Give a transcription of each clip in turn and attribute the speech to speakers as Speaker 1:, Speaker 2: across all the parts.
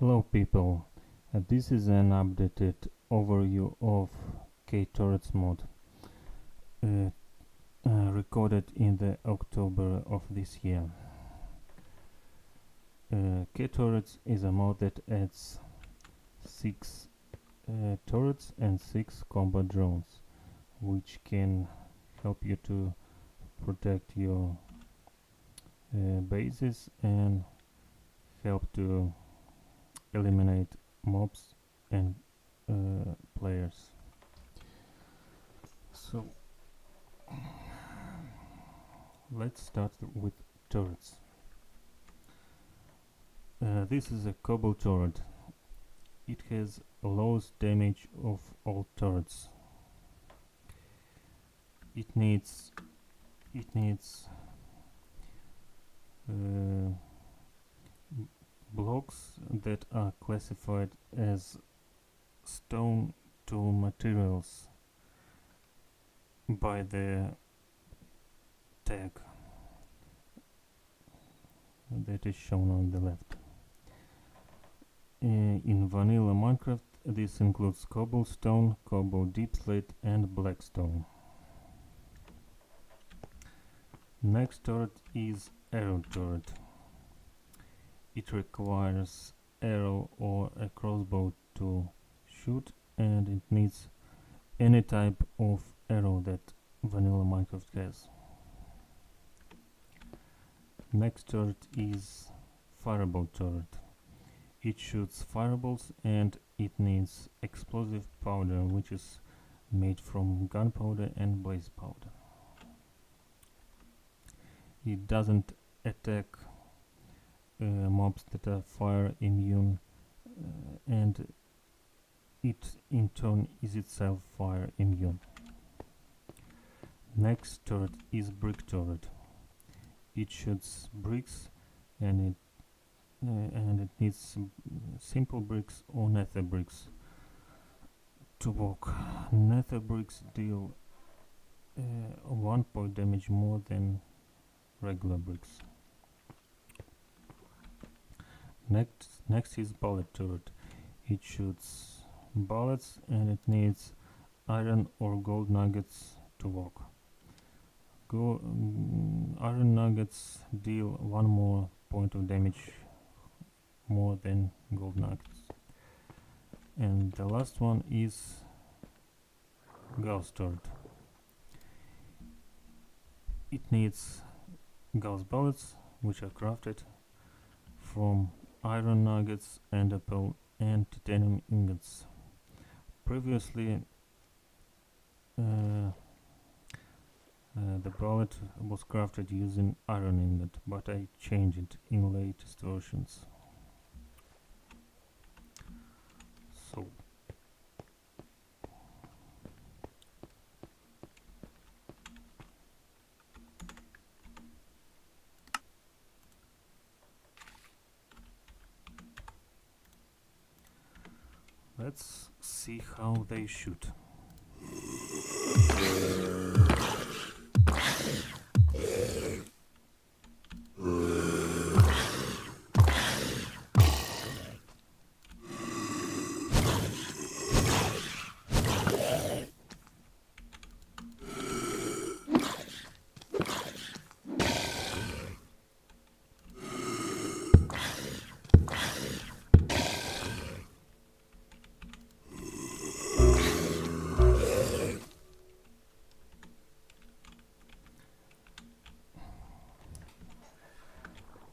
Speaker 1: Hello people, this is an updated overview of KTorrents mod uh, recorded in the October of this year. KTorrents is a mod that adds 6 turrets and 6 combat drones, which can help you to protect your bases and help to eliminate mobs and players. So let's start with turrets. This is a Cobalt turret. It has lowest damage of all turrets. It needs uh, blocks that are classified as stone to materials by the tag that is shown on the left. In vanilla Minecraft, this includes cobblestone, cobalt deepslate and blackstone. Next turret is arrow turret. It requires arrow or a crossbow to shoot, and it needs any type of arrow that vanilla Minecraft has. Next turret is fireball turret. It shoots fireballs and it needs explosive powder, which is made from gunpowder and blaze powder. It doesn't attack mobs that are fire immune, and it in turn is itself fire immune. Next turret is brick turret. It shoots bricks and it needs simple bricks or nether bricks to work. Nether bricks deal 1 point damage more than regular bricks. Next is bullet turret. It shoots bullets and it needs iron or gold nuggets to work. Iron nuggets deal 1 more point of damage more than gold nuggets. And the last one is Gauss turret. It needs Gauss bullets, which are crafted from iron nuggets, ender pearl and titanium ingots. Previously the bullet was crafted using iron ingot, but I changed it in latest versions. So let's see how they shoot.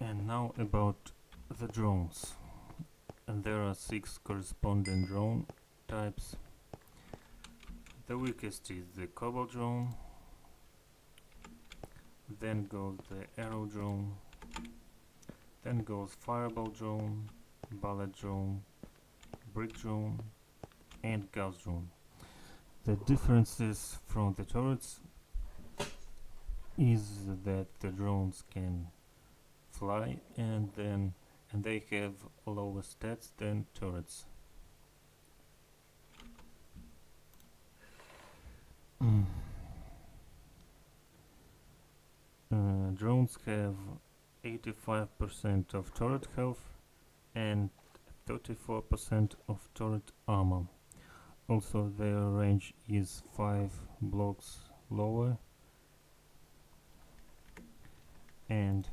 Speaker 1: And now about the drones. And there are 6 corresponding drone types. The weakest is the cobalt drone, then goes the arrow drone, then goes fireball drone, bullet drone, brick drone and Gauss drone. The differences from the turrets is that the drones can fly and they have lower stats than turrets. Drones have 85% of turret health and 34% of turret armor. Also, their range is 5 blocks lower, and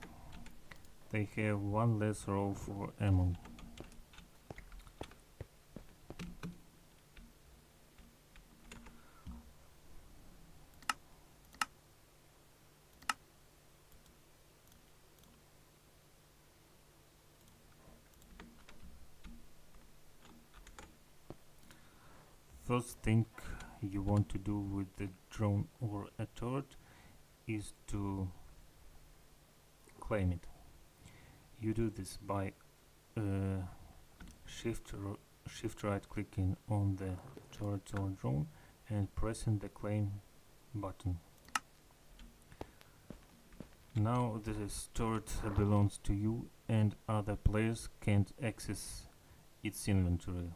Speaker 1: they have one less row for ammo. First thing you want to do with the drone or a turret is to claim it. You do this by shift right clicking on the turret or drone and pressing the claim button. Now this turret belongs to you and other players can't access its inventory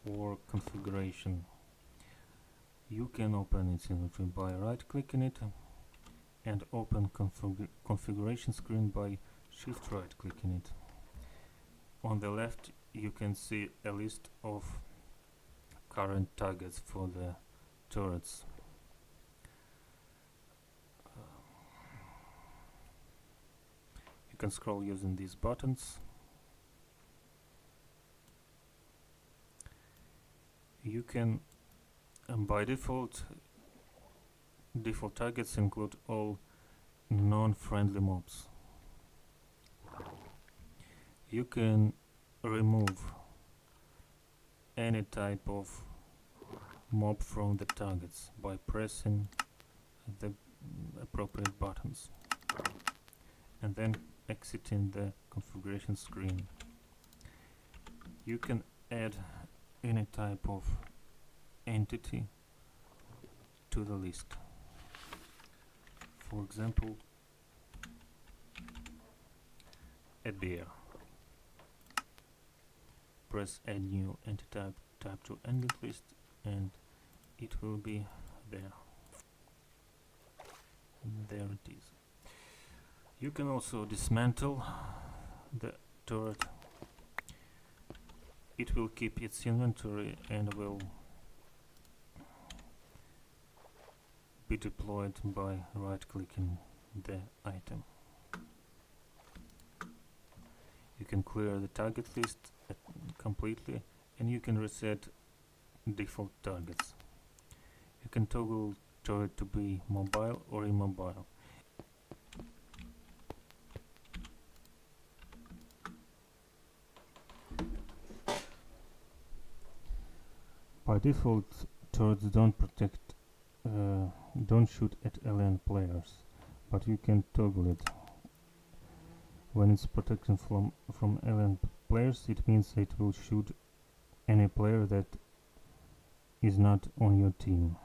Speaker 1: or configuration. You can open its inventory by right clicking it and open configuration screen by shift right clicking it. On the left you can see a list of current targets for the turrets. You can scroll using these buttons. You can by default targets include all non-friendly mobs. You can remove any type of mob from the targets by pressing the appropriate buttons and then exiting the configuration screen. You can add any type of entity to the list. For example, a bear. Press add new entity type to ending list and it will be there. There it is. You can also dismantle the turret. It will keep its inventory and will be deployed by right clicking the item. You can clear the target list completely and you can reset default targets. You can toggle turret to be mobile or immobile. By default, turrets don't shoot at alien players, but you can toggle it. When it's protected from alien players, it means it will shoot any player that is not on your team.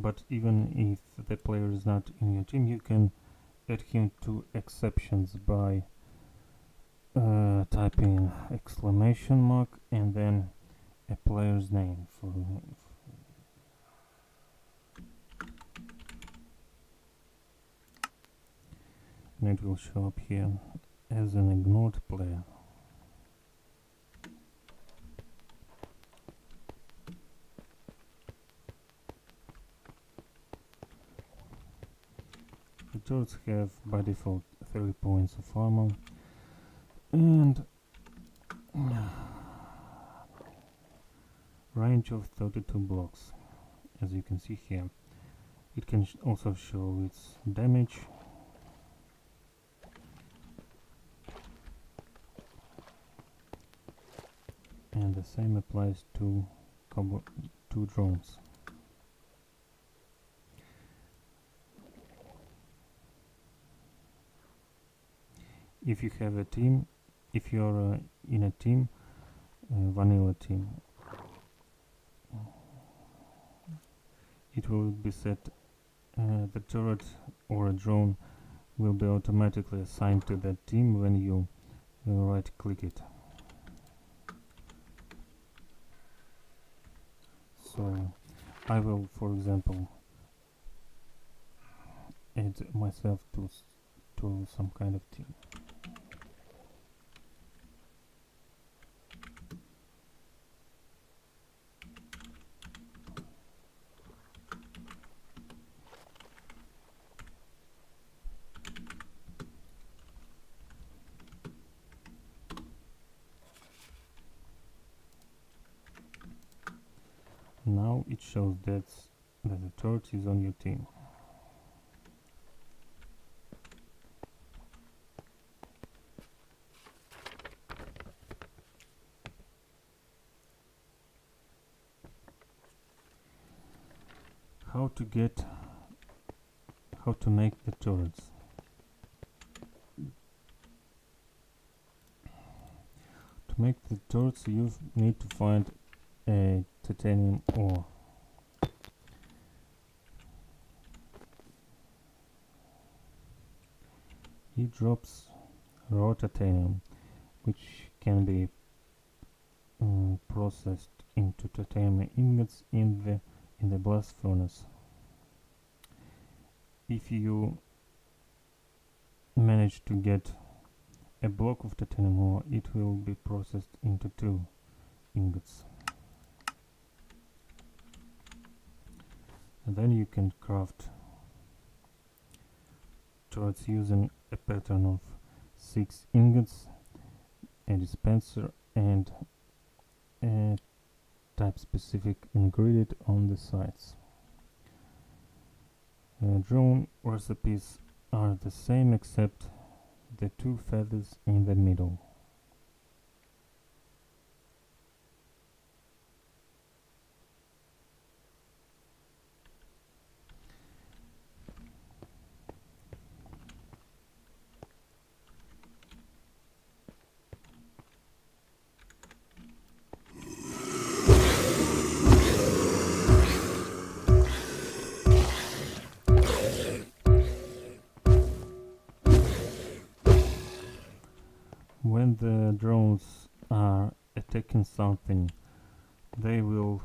Speaker 1: But even if the player is not in your team, you can add him to exceptions by typing exclamation mark and then a player's name and it will show up here as an ignored player. The turrets have by default 30 points of armor and range of 32 blocks, as you can see here. It can also show its damage and the same applies to drones. If you have a team, if you're in a team, vanilla team, it will be set the turret or a drone will be automatically assigned to that team when you right click it. So I will, for example, add myself to some kind of team. Now it shows that the torch is on your team. How to make the turrets. To make the turrets, you need to find a titanium ore. He drops raw titanium, which can be processed into titanium ingots in the blast furnace. If you manage to get a block of titanium ore, it will be processed into 2 ingots. And then you can craft turrets using a pattern of 6 ingots, a dispenser, and a type specific ingredient on the sides. Drone recipes are the same except the 2 feathers in the middle. When the drones are attacking something, they will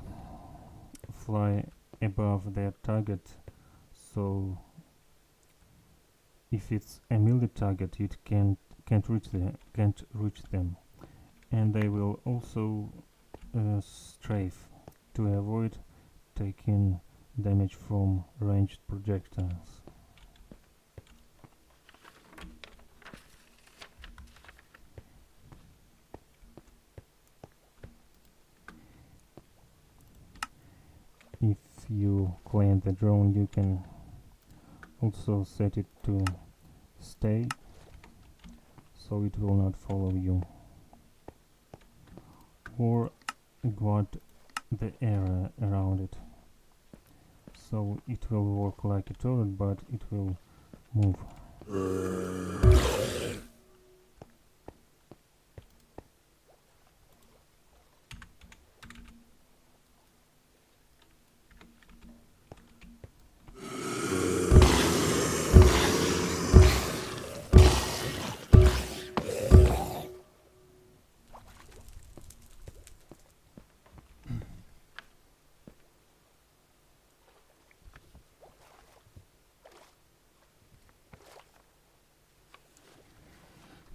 Speaker 1: fly above their target, so if it's a melee target, it can't reach them, and they will also strafe to avoid taking damage from ranged projectiles. If you claim the drone, you can also set it to stay, so it will not follow you, or guard the area around it, so it will work like a turret, but it will move.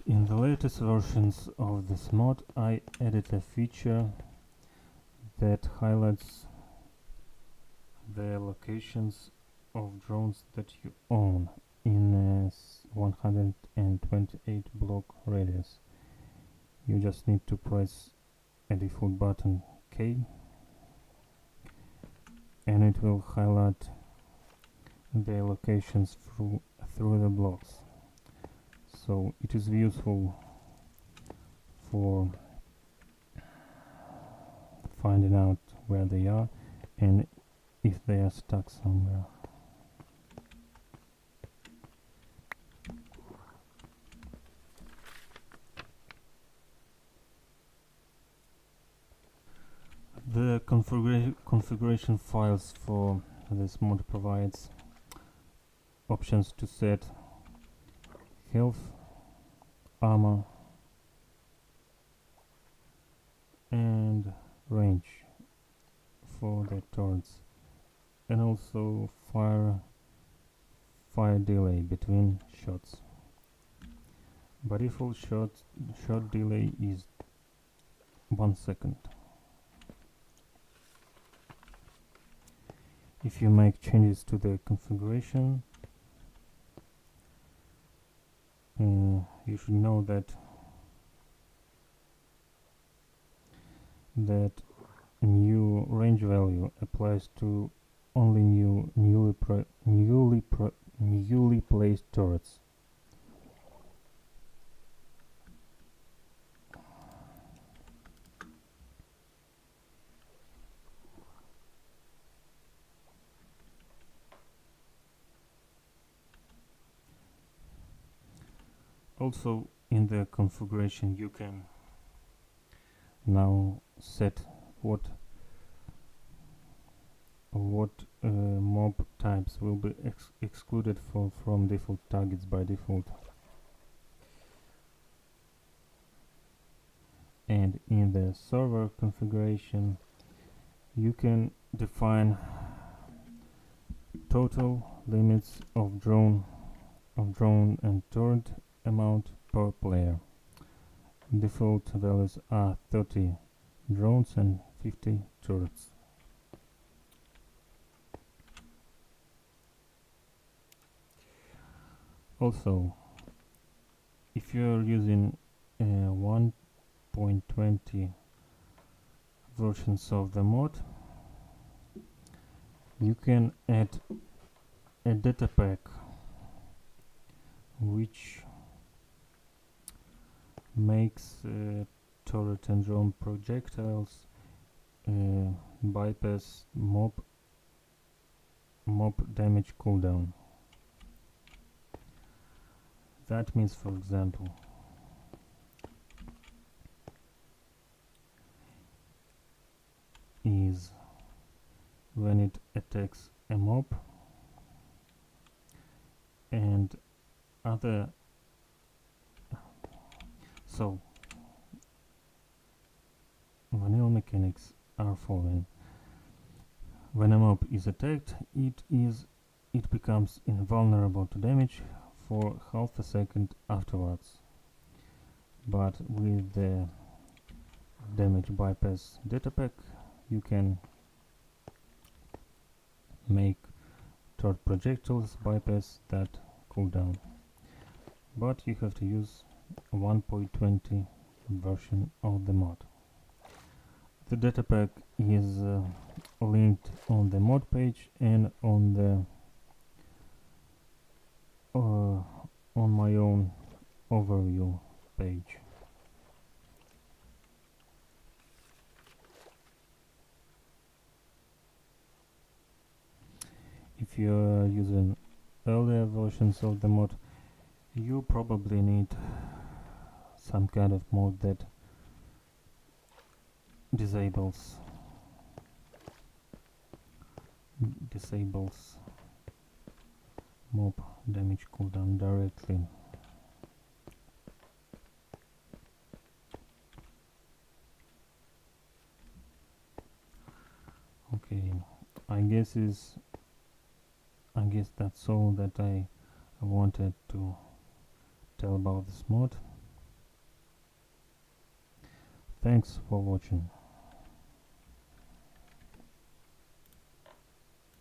Speaker 1: In the latest versions of this mod, I added a feature that highlights the locations of drones that you own in a 128 block radius. You just need to press a default button K, and it will highlight the locations through the blocks. So it is useful for finding out where they are and if they are stuck somewhere. The configuration files for this mod provides options to set health, armor, and range for the turrets, and also fire delay between shots. By default, shot delay is 1 second. If you make changes to the configuration, you should know that new range value applies to only newly placed turrets. Also, in the configuration, you can now set what mob types will be excluded from default targets by default. And in the server configuration, you can define total limits of drone and turret amount per player. Default values are 30 drones and 50 turrets. Also, if you are using 1.20 versions of the mod, you can add a data pack which makes turret and drone projectiles bypass mob damage cooldown. That means, for example, is when it attacks a mob and other. So vanilla mechanics are following. When a mob is attacked, it becomes invulnerable to damage for half a second afterwards. But with the damage bypass data pack, you can make turret projectiles bypass that cooldown. But you have to use 1.20 version of the mod. The data pack is linked on the mod page and on the on my own overview page. If you are using earlier versions of the mod, you probably need some kind of mod that disables mob damage cooldown directly. Okay, I guess that's all that I wanted to tell about this mod. Thanks for watching.